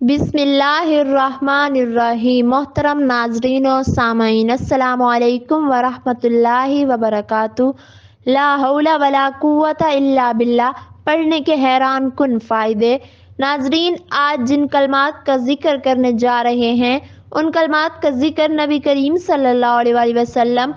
بسم اللہ الرحمن الرحیم۔ محترم ناظرین و سامعین، السلام علیکم ورحمۃ اللہ وبرکاتہ۔ لا حول ولا قوت الا باللہ، پڑھنے کے حیران کن فائدے۔ ناظرین، آج جن کلمات کا ذکر کرنے جا رہے ہیں ان کلمات کا ذکر نبی کریم صلی اللہ علیہ وسلم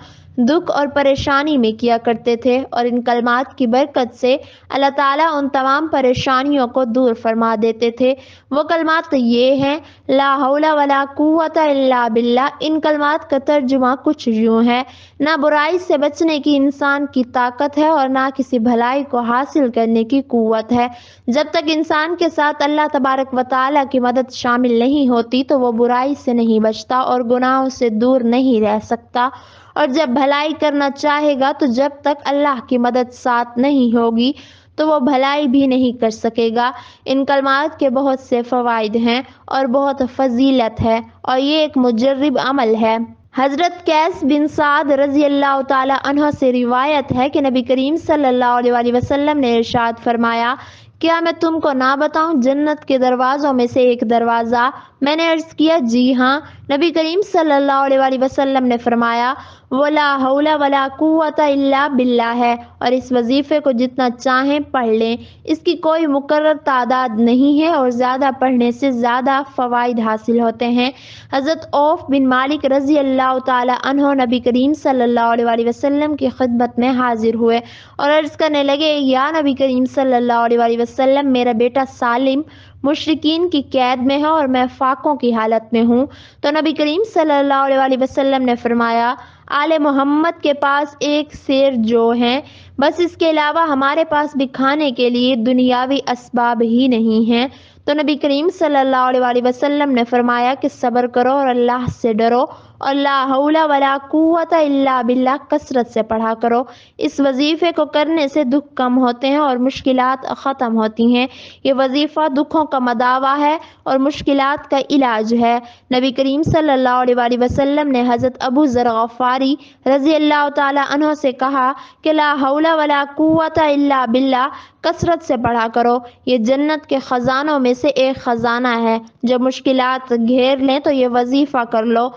دکھ اور پریشانی میں کیا کرتے تھے، اور ان کلمات کی برکت سے اللہ تعالیٰ ان تمام پریشانیوں کو دور فرما دیتے تھے۔ وہ کلمات یہ ہیں: لا حول ولا قوت الا باللہ۔ ان کلمات کا ترجمہ کچھ یوں ہے: نہ برائی سے بچنے کی انسان کی طاقت ہے اور نہ کسی بھلائی کو حاصل کرنے کی قوت ہے۔ جب تک انسان کے ساتھ اللہ تبارک و تعالیٰ کی مدد شامل نہیں ہوتی تو وہ برائی سے نہیں بچتا اور گناہوں سے دور نہیں رہ سکتا، اور جب بھلائی کرنا چاہے گا تو جب تک اللہ کی مدد ساتھ نہیں ہوگی تو وہ بھلائی بھی نہیں کر سکے گا۔ ان کلمات کے بہت سے فوائد ہیں اور بہت فضیلت ہے، اور یہ ایک مجرب عمل ہے۔ حضرت قیس بن سعد رضی اللہ تعالی عنہ سے روایت ہے کہ نبی کریم صلی اللہ علیہ وسلم نے ارشاد فرمایا: کیا میں تم کو نہ بتاؤں جنت کے دروازوں میں سے ایک دروازہ؟ میں نے عرض کیا: جی ہاں۔ نبی کریم صلی اللہ علیہ وسلم نے فرمایا: وہ لا حول ولا قوت الا باللہ ہے، اور اس وظیفے کو جتنا چاہیں پڑھ لیں۔ اس کی کوئی مقرر تعداد نہیں ہے اور زیادہ پڑھنے سے زیادہ فوائد حاصل ہوتے ہیں۔ حضرت عوف بن مالک رضی اللہ تعالی عنہ نبی کریم صلی اللہ علیہ وسلم کی خدمت میں حاضر ہوئے اور عرض کرنے لگے: یا نبی کریم صلی اللہ علیہ وسلم، میرا بیٹا سالم مشرکین کی قید میں ہے اور میں فاقوں کی حالت میں ہوں۔ تو نبی کریم صلی اللہ علیہ وسلم نے فرمایا: آل محمد کے پاس ایک سیر جو ہیں، بس اس کے علاوہ ہمارے پاس بھی کھانے کے لیے دنیاوی اسباب ہی نہیں ہیں۔ تو نبی کریم صلی اللہ علیہ وسلم نے فرمایا کہ صبر کرو اور اللہ سے ڈرو، اور لا حول ولا قوت الا باللہ کثرت سے پڑھا کرو۔ اس وظیفے کو کرنے سے دکھ کم ہوتے ہیں اور مشکلات ختم ہوتی ہیں۔ یہ وظیفہ دکھوں کا مداوا ہے اور مشکلات کا علاج ہے۔ نبی کریم صلی اللہ علیہ وسلم نے حضرت ابو ذر غفاری رضی اللہ تعالی عنہ سے کہا کہ لا حول ولا قوت الا باللہ کثرت سے پڑھا کرو۔ یہ جنت کے خزانوں میں سے ایک خزانہ ہے۔ جب مشکلات گھیر لیں تو یہ وظیفہ کر لو،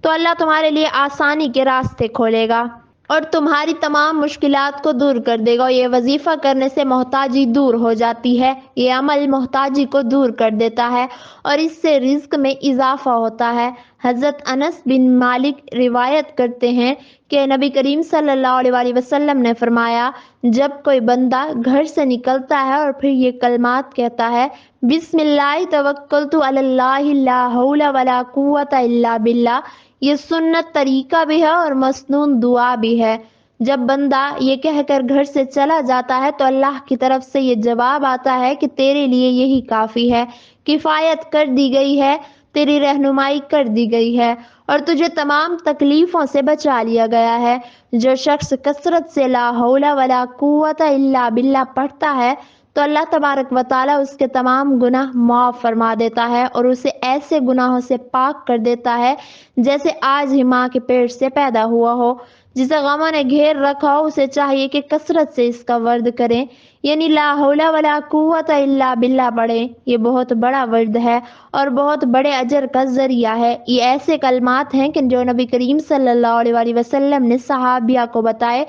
تو اللہ تمہارے لیے آسانی کے راستے کھولے گا اور تمہاری تمام مشکلات کو دور کر دے گا۔ یہ وظیفہ کرنے سے محتاجی دور ہو جاتی ہے۔ یہ عمل محتاجی کو دور کر دیتا ہے اور اس سے رزق میں اضافہ ہوتا ہے۔ حضرت انس بن مالک روایت کرتے ہیں کہ نبی کریم صلی اللہ علیہ وسلم نے فرمایا: جب کوئی بندہ گھر سے نکلتا ہے اور پھر یہ کلمات کہتا ہے: بسم اللہ توکلت علی اللہ لا حول ولا قوت الا باللہ، یہ سنت طریقہ بھی ہے اور مسنون دعا بھی ہے۔ جب بندہ یہ کہہ کر گھر سے چلا جاتا ہے تو اللہ کی طرف سے یہ جواب آتا ہے کہ تیرے لیے یہی کافی ہے، کفایت کر دی گئی ہے، تیری رہنمائی کر دی گئی ہے اور تجھے تمام تکلیفوں سے بچا لیا گیا ہے۔ جو شخص کثرت سے لا حول ولا قوت الا باللہ پڑھتا ہے تو اللہ تبارک و تعالیٰ اس کے تمام گناہ معاف فرما دیتا ہے اور اسے ایسے گناہوں سے پاک کر دیتا ہے جیسے آج ہی ماں کے پیٹ سے پیدا ہوا ہو۔ جسے غموں نے گھیر رکھا ہو اسے چاہیے کہ کثرت سے اس کا ورد کریں، یعنی لا حول ولا قوت الا باللہ پڑھیں۔ یہ بہت بڑا ورد ہے اور بہت بڑے اجر کا ذریعہ ہے۔ یہ ایسے کلمات ہیں کہ جو نبی کریم صلی اللہ علیہ وسلم نے صحابیہ کو بتائے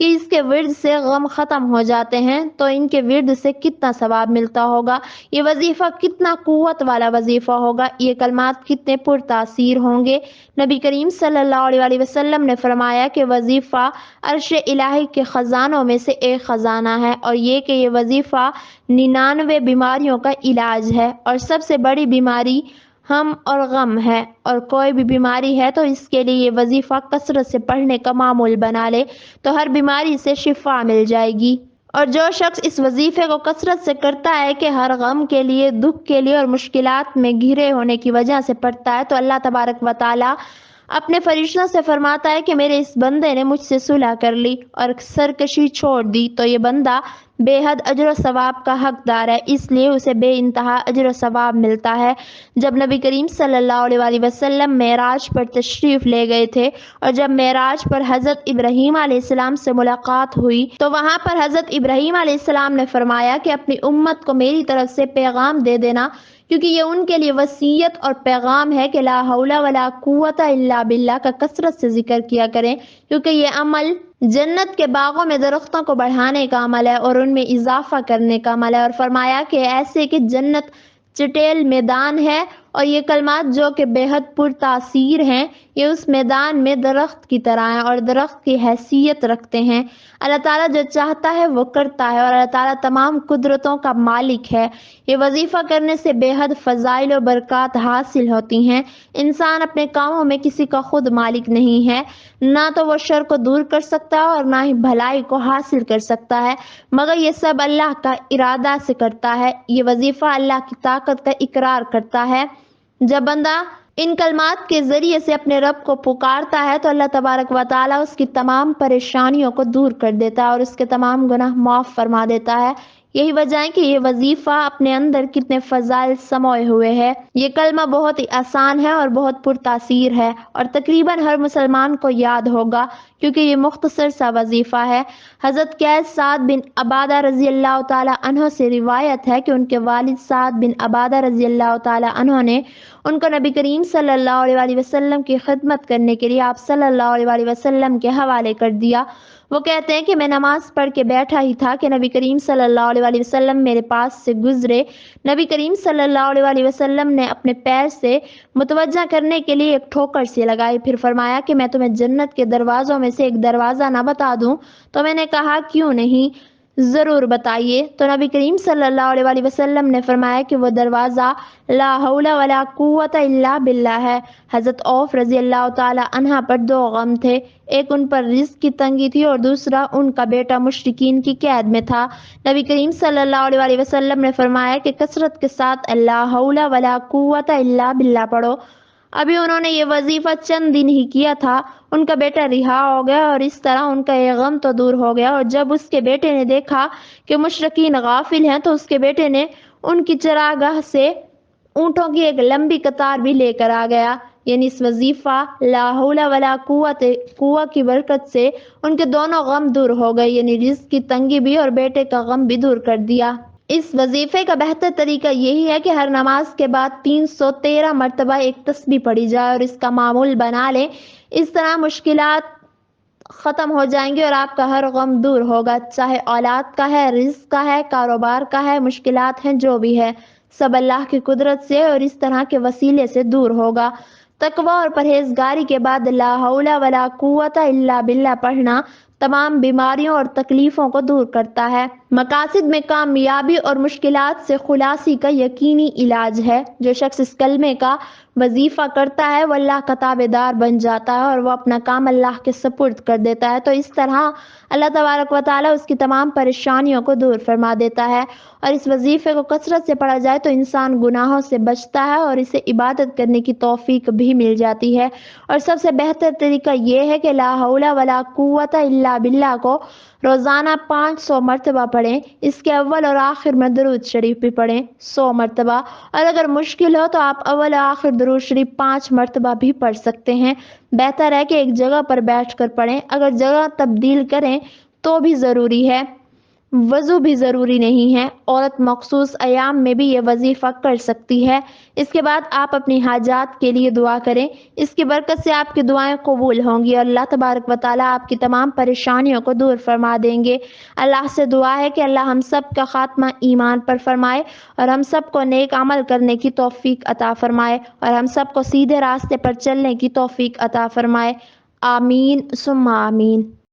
کہ اس کے ورد سے غم ختم ہو جاتے ہیں، تو ان کے ورد سے کتنا ثواب ملتا ہوگا، یہ وظیفہ کتنا قوت والا وظیفہ ہوگا، یہ کلمات کتنے پر تاثیر ہوں گے۔ نبی کریم صلی اللہ علیہ وسلم نے فرمایا کہ وظیفہ عرش الہی کے خزانوں میں سے ایک خزانہ ہے، اور یہ کہ یہ وظیفہ 99 بیماریوں کا علاج ہے، اور سب سے بڑی بیماری ہم اور غم ہے، اور کوئی بھی بیماری ہے تو اس کے لیے یہ وظیفہ کثرت سے پڑھنے کا معمول بنا لے تو ہر بیماری سے شفا مل جائے گی۔ اور جو شخص اس وظیفے کو کثرت سے کرتا ہے کہ ہر غم کے لیے، دکھ کے لیے اور مشکلات میں گھرے ہونے کی وجہ سے پڑھتا ہے، تو اللہ تبارک و تعالی اپنے فرشتوں سے فرماتا ہے کہ میرے اس بندے نے مجھ سے صلح کر لی اور سرکشی چھوڑ دی، تو یہ بندہ بے حد اجر و ثواب کا حقدار ہے، اس لیے اسے بے انتہا اجر و ثواب ملتا ہے۔ جب نبی کریم صلی اللہ علیہ وسلم معراج پر تشریف لے گئے تھے اور جب معراج پر حضرت ابراہیم علیہ السلام سے ملاقات ہوئی تو وہاں پر حضرت ابراہیم علیہ السلام نے فرمایا کہ اپنی امت کو میری طرف سے پیغام دے دینا کیونکہ یہ ان کے لیے وصیت اور پیغام ہے کہ لا حول ولا قوت الا باللہ کا کثرت سے ذکر کیا کریں، کیونکہ یہ عمل جنت کے باغوں میں درختوں کو بڑھانے کا عمل ہے اور ان میں اضافہ کرنے کا عمل ہے۔ اور فرمایا کہ ایسے کہ جنت چٹیل میدان ہے، اور یہ کلمات جو کہ بے حد پر تاثیر ہیں، یہ اس میدان میں درخت کی طرح ہیں اور درخت کی حیثیت رکھتے ہیں۔ اللہ تعالیٰ جو چاہتا ہے وہ کرتا ہے، اور اللہ تعالیٰ تمام قدرتوں کا مالک ہے۔ یہ وظیفہ کرنے سے بے حد فضائل و برکات حاصل ہوتی ہیں۔ انسان اپنے کاموں میں کسی کا خود مالک نہیں ہے، نہ تو وہ شر کو دور کر سکتا ہے اور نہ ہی بھلائی کو حاصل کر سکتا ہے، مگر یہ سب اللہ کا ارادہ سے کرتا ہے۔ یہ وظیفہ اللہ کی طاقت کا اقرار کرتا ہے۔ جب بندہ ان کلمات کے ذریعے سے اپنے رب کو پکارتا ہے تو اللہ تبارک و تعالیٰ اس کی تمام پریشانیوں کو دور کر دیتا ہے اور اس کے تمام گناہ معاف فرما دیتا ہے۔ یہی وجہ ہے کہ یہ وظیفہ اپنے اندر کتنے فضائل سموئے ہوئے ہے۔ یہ کلمہ بہت ہی آسان ہے اور بہت پرتاثیر ہے، اور تقریباً ہر مسلمان کو یاد ہوگا کیونکہ یہ مختصر سا وظیفہ ہے۔ حضرت قیس سعد بن عبادہ رضی اللہ تعالیٰ عنہ سے روایت ہے کہ ان کے والد سعد بن عبادہ رضی اللہ تعالیٰ عنہ نے ان کو نبی کریم صلی اللہ علیہ وسلم کی خدمت کرنے کے لیے آپ صلی اللہ علیہ وسلم کے حوالے کر دیا۔ وہ کہتے ہیں کہ میں نماز پڑھ کے بیٹھا ہی تھا کہ نبی کریم صلی اللہ علیہ وسلم میرے پاس سے گزرے۔ نبی کریم صلی اللہ علیہ وسلم نے اپنے پیر سے متوجہ کرنے کے لیے ایک ٹھوکر سی لگائی، پھر فرمایا کہ میں تمہیں جنت کے دروازوں میں سے ایک دروازہ نہ بتا دوں؟ تو میں نے کہا کیوں نہیں، ضرور بتائیے۔ تو نبی کریم صلی اللہ علیہ وسلم نے فرمایا کہ وہ دروازہ لا حول ولا قوت الا باللہ ہے۔ حضرت عوف رضی اللہ تعالی عنہ پر دو غم تھے، ایک ان پر رزق کی تنگی تھی اور دوسرا ان کا بیٹا مشرکین کی قید میں تھا۔ نبی کریم صلی اللہ علیہ وسلم نے فرمایا کہ کثرت کے ساتھ لا حول ولا قوت الا باللہ پڑھو۔ ابھی انہوں نے یہ وظیفہ چند دن ہی کیا تھا، ان کا بیٹا رہا ہو گیا اور اس طرح ان کا یہ غم تو دور ہو گیا۔ اور جب اس کے بیٹے نے دیکھا کہ مشرکین غافل ہیں تو اس کے بیٹے نے ان کی چراگاہ سے اونٹوں کی ایک لمبی قطار بھی لے کر آ گیا، یعنی اس وظیفہ لا حول ولا قوت کی برکت سے ان کے دونوں غم دور ہو گئے، یعنی رزق کی تنگی بھی اور بیٹے کا غم بھی دور کر دیا۔ اس وظیفے کا بہتر طریقہ یہی ہے کہ ہر نماز کے بعد 313 مرتبہ ایک تسبیح پڑھی جائے اور اس کا معمول بنا لیں۔ اس طرح مشکلات ختم ہو جائیں گی اور آپ کا ہر غم دور ہوگا، چاہے اولاد کا ہے، رزق کا ہے، کاروبار کا ہے، مشکلات ہیں جو بھی ہے، سب اللہ کی قدرت سے اور اس طرح کے وسیلے سے دور ہوگا۔ تقوی اور پرہیزگاری کے بعد لا حول ولا قوت الا باللہ پڑھنا تمام بیماریوں اور تکلیفوں کو دور کرتا ہے۔ مقاصد میں کامیابی اور مشکلات سے خلاصی کا یقینی علاج ہے۔ جو شخص اس کلمے کا وظیفہ کرتا ہے وہ اللہ کا تابع دار بن جاتا ہے اور وہ اپنا کام اللہ کے سپرد کر دیتا ہے، تو اس طرح اللہ تبارک و تعالیٰ اس کی تمام پریشانیوں کو دور فرما دیتا ہے۔ اور اس وظیفے کو کثرت سے پڑھا جائے تو انسان گناہوں سے بچتا ہے اور اسے عبادت کرنے کی توفیق بھی مل جاتی ہے۔ اور سب سے بہتر طریقہ یہ ہے کہ لا حول ولا قوت الا باللہ کو روزانہ 500 مرتبہ پڑھیں۔ اس کے اول اور آخر میں درود شریف بھی پڑھیں 100 مرتبہ، اور اگر مشکل ہو تو آپ اول اور آخر درود شریف 5 مرتبہ بھی پڑھ سکتے ہیں۔ بہتر ہے کہ ایک جگہ پر بیٹھ کر پڑھیں، اگر جگہ تبدیل کریں تو بھی ضروری ہے۔ وضو بھی ضروری نہیں ہے، عورت مخصوص ایام میں بھی یہ وظیفہ کر سکتی ہے۔ اس کے بعد آپ اپنی حاجات کے لیے دعا کریں، اس کی برکت سے آپ کی دعائیں قبول ہوں گی اور اللہ تبارک و تعالیٰ آپ کی تمام پریشانیوں کو دور فرما دیں گے۔ اللہ سے دعا ہے کہ اللہ ہم سب کا خاتمہ ایمان پر فرمائے اور ہم سب کو نیک عمل کرنے کی توفیق عطا فرمائے اور ہم سب کو سیدھے راستے پر چلنے کی توفیق عطا فرمائے۔ آمین ثم آمین۔